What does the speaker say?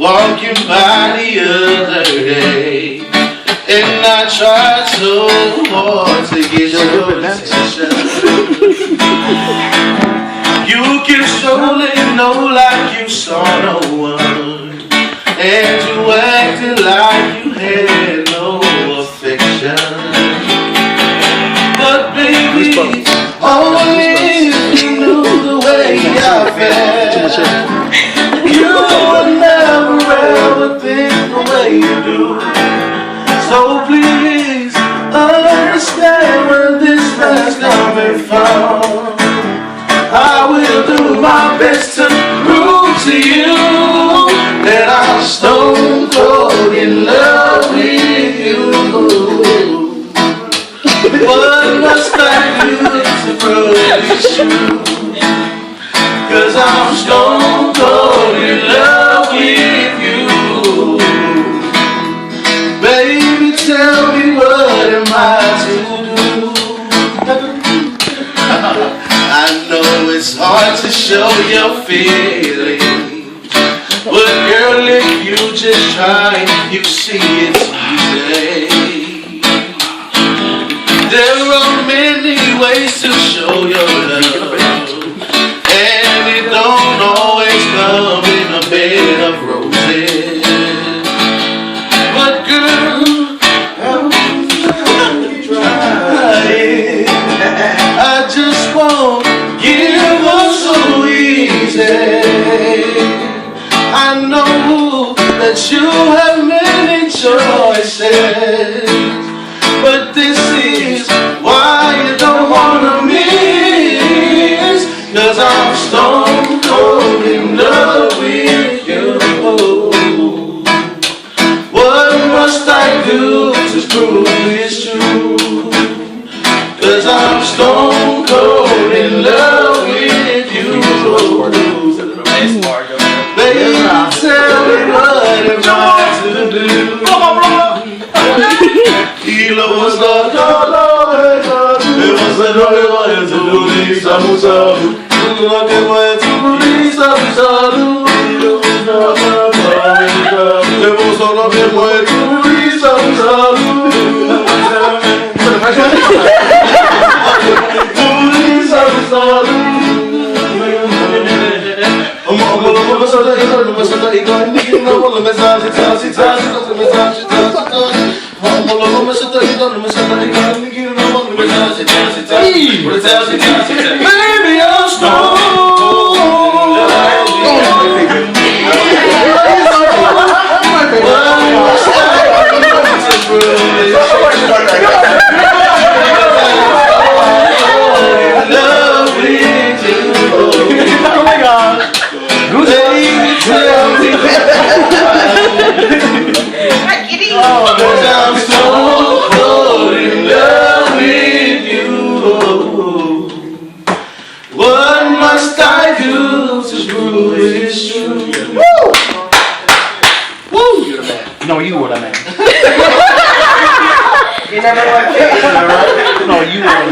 walking by the other day, and I tried so hard to get your attention. You can surely know like you saw no one, and you acted like you had no affection. But baby, only if you knew the way I felt, you would never ever think the way you do. So please understand where this man's coming from. I will do my best to prove to you that I'm stone cold in love with you. What must I do to prove it's true? 'Cause I'm stone cold in love with you. Baby, tell me what am I to do? I know it's hard to show your feelings, but girl, if you just try, you see it's easy. There are many ways to show your love, and it don't always come in a bed of roses. But girl, I just won't give up so easy. I know that you have many choices, but this is why you don't wanna miss. 'Cause I'm stone cold in love with you. What must I do to prove it's true? 'Cause I'm stone cold in love with you. Baby, tell me what am I to do? Kilo was not it was a noise to do this. I'm sorry. Baby, I'm strong. I'm so cold in love with you. What must I do to prove it's true? Woo! Woo! You're the man. No, you were the man. You never went. No, you were the man.